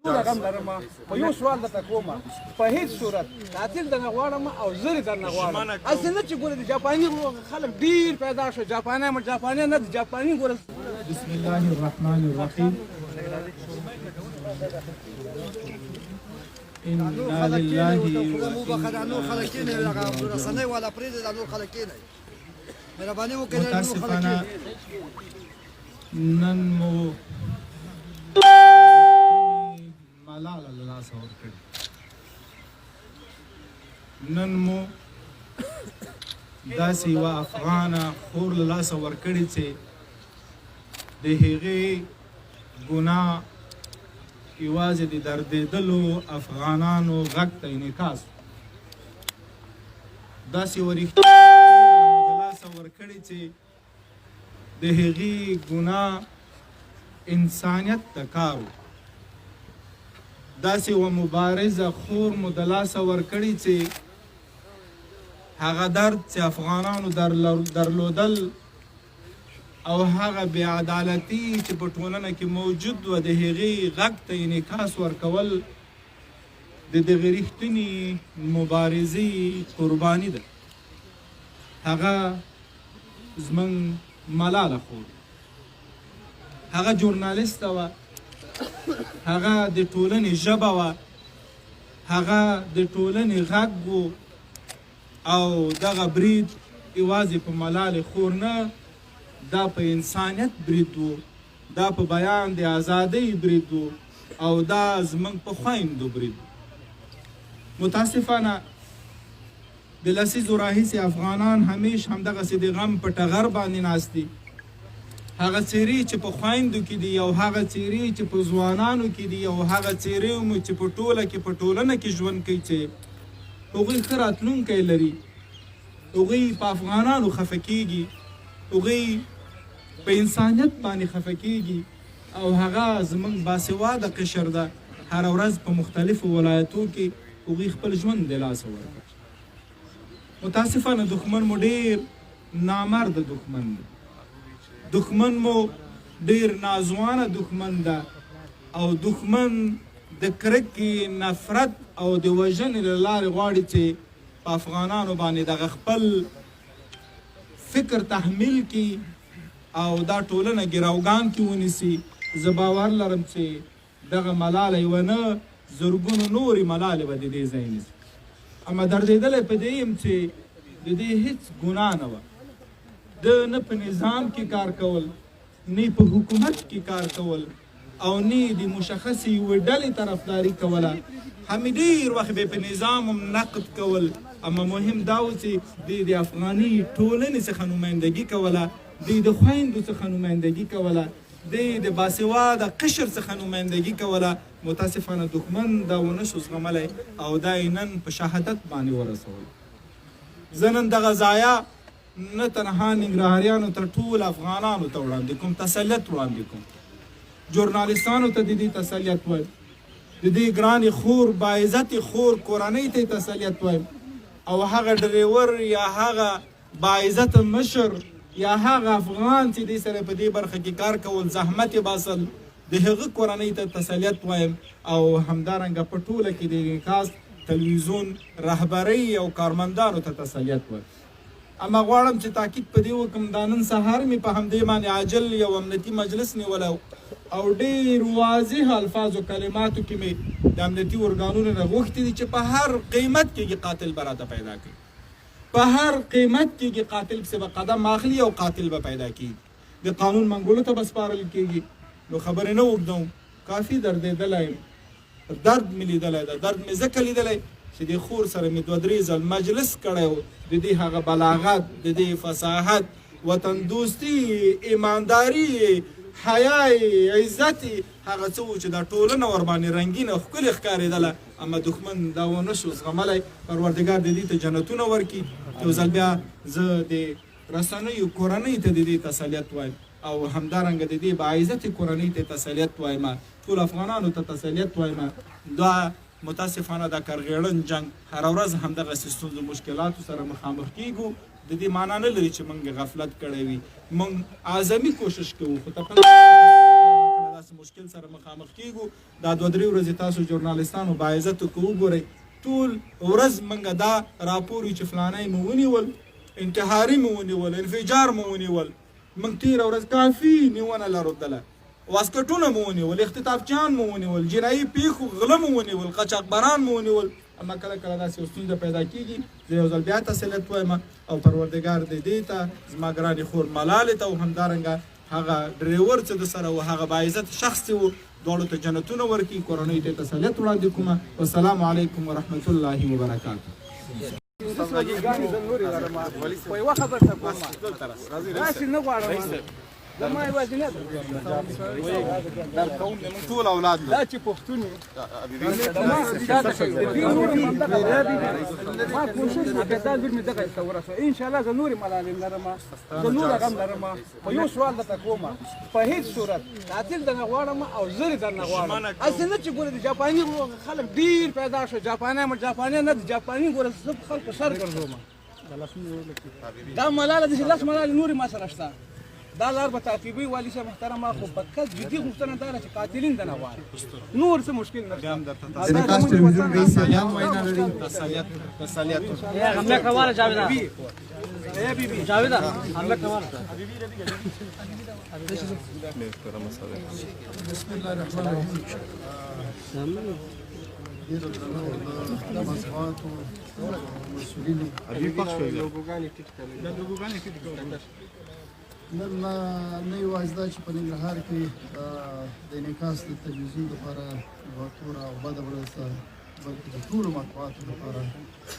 رقم لرم په یو سوال درته کوم په هیڅ صورت قاتل درنه غواړم او زه یې درنه غواړم هسې نه چې ګوره د جاپاني خلک ډېر پیدا شو جاپاني نه د جاپاني ګوره بسم الله الرحمن الرحیم انا لله متاسفانه نن مو ملاله له لاسه ورکړې نن مو داسې یوه افغانه خور له لاسه ورکړې چې د هغې ګناه یوازې د دردېدلو افغانانو غږ ته انعکاس داسې یوه رښتیا مو د لاسه ورکړې چې د هغې ګناه انسانیت ته کار و داسې یوه مبارزه خور مو د لاسه ورکړې چې هغه درد چې افغانانو درلودل او هغه بې عدالتي چې په ټولنه کې موجود وه د هغې غږ ته انعکاس ورکول د دغې رښتینې مبارزې قرباني ده هغه زموږ ملاله خور هغه ژورنالیسته وه هغه د ټولنې ژبه وه هغه د ټولنې غږ و او دغه برید یوازې په ملالې خور نه دا په انسانیت برید و دا په بیان د ازادۍ برید و او دا زموږ په خویندو برید و متاسفانه د لسیزو راهیسې افغانان همیش همدغسې د غم په ټغر باندې ناست دي هغه څیرې چې په خویندو کې دي او هغه څیرې چې په ځوانانو کې دي او هغه څیرې مو چې په ټولنه کې ژوند کوي چې هغوی ښه راتلونکی لري هغوی په افغانانو خفه کېږي هغوی په انسانیت باندې خفه کېږي او هغه زموږ باسواده قشر ده هره ورځ په مختلفو ولایتو کې هغوی خپل ژوند د لاسه ورکړي متاسفانه دښمن مو ډېر نامرده دښمن دی دښمن مو ډېر نازوانه دښمن ده او دښمن د کرکې نفرت او د وژنې له لارې غواړي چې په افغانانو باندې دغه خپل فکر تحمیل کړي او دا ټولنه ګروګان کې ونیسي زه باور لرم چې دغه ملاله یوه نه زرګونو نورې ملالې به د دې ځای نیسي اما دردېدلی په دې یم چې د دې هېڅ ګناه نه وه د نه په نظام کې کار کول نه په حکومت کې کار کول او نه د مشخصې یوې ډلې طرفداري کوله همې ډېر وخت به په نظام هم نقد کول اما مهم دا و چې دوی د افغاني ټولنې څخه نمایندګي کوله دوی د خویندو څخه نمایندګي کوله دوی د باسواده قشر څخه نمایندګي کوله متاسفانه دښمن دا ونه شو زغملی او دا یې نن په شهادت باندې ورسول زه نن دغه ځایه نه تنها ننګرهاریانو تر ټول افغانانو ته وړاندې کوم تسلیت وړاندې کوم ژورنالیستانو ته د دې تسلیت وایم د دې ګرانې خور باعزتې خور کورنۍ ته یې تسلیت وایم او هغه ډریور یا هغه باعزته مشر یا هغه افغان چې دې سره په دې برخه کې کار کول زحمت یې باسل د هغه کورنۍ ته تسلیت وایم او همدارنګه په ټوله کې د انعکاس تلویزیون رهبرۍ او کارمندانو ته تسلیت وایم اما غواړم چې تاکید په دې وکړم دا نن سهار مې په همدې باندې عاجل یو امنیتي مجلس نیولی او ډېر واضح الفاظ و کلماتو کې مې د امنیتي ارګانونو نه غوښتي دي چې په هر قیمت کې قاتل به راته پیدا کړي په هر قیمت کې قاتل پسې به قدم اخلي او قاتل به پیدا کېږي د قانون منګولو ته به سپارل کېږي نو خبرې نه اوږدوم کافي دردېدلی یم درد مې لیدلی ده درد مې ځکه لیدلی چې د خور سره مې دوه درې ځل مجلس کړی و د دې هغه بلاغت د دې فصاحت وطن دوستي ایمانداري حیای عزت هغه څه و چې دا ټولنه ورباندې رنګینه ښکلې ښکارېدله اما دښمن دا ونه شو زغملی پروردګار د دې ته جنتونه ورکړي یو ځل بیا زه د رسنیو کورنۍ ته د دې تسلیت وایم او همدارنګه د دې باعزتې کورنۍ ته تسلیت وایم ټول افغانانو ته تسلیت وایم دا متاسفانه دا کرغېړن جنګ هره ورځ همدغسې ستونزو مشکلاتو سره مخامخ کیږو د دې معنا نه لري چې موږ غفلت کړی وي موږ اعظمي کوشش کوو خو داسې مشکل سره مخامخ کیږو. دا 2-3 ورځې تاسو ژورنالستانو باعزتو که وګورئ ټول ورځ موږ دا راپور چې فلانی مو ونیول، انتحاري مو ونیول، انفجار مو ونیول. موږ تېره ورځ کافي نیونه لرودله، واسکټونه مو ونیول، اختطافچیان مو ونیول، جنایي پیښو غله مو ونیول، قاچاقبران مو ونیول. اما کله کله داسې یو ستونزه پیدا کېږي. زه یو ځل بیا تسلیت وایم او پروردګار دې ته زما ګرانې خور ملالې ته او همدارنګه هغه ډریور چې د سره و هغه باعزت شخص چې و دواړو ته جنتونه ورکړي. کورنۍ ته تسلیت وړاندې کوم. والسلام علیکم ورحمة الله وبرکاته. په یوه خبر ته کوم داسې نه غواړم زما یوازې نه درکوم زموږ ټول اولاد دا چې پښتون ما کوشش وکړ دا لور مې دغه ته ورسوه. انشاءالله زه نورې ملالې لرم، زه نوره غم لرم. په یو سوال درته کوم، په هېڅ صورت تعطیل درنه غواړم او زه درنه غواړم. هسې نه چې ګوره د جاپاني خلک ډېر پیدا شو، جاپاني نه د جاپاني ګوره زه په خلکو سر ګرځوم. دا ملاله داسې 10 ملالې نورې ما سره شته. دا لار به تعقیبوي. والي صاحب محترمه، خو فقط جدي غوښتنه دا ده چې قاتلین دنه غواړي، نور څه مشکل نشته. انعکاس ټلویزیون رئیس سلام وینا لري. تسلیت حمله کوله جاویدا جاویدا حمله کوله. بسم الله الرحمن الرحیم. د مصباحاتو مسؤلینو نن نه یوازې دا چې په ننګرهار کې د انعکاس د تلویزیون لپاره یوه توره او بده ورځ ده، بلکې د ټولو مطبوعاتو لپاره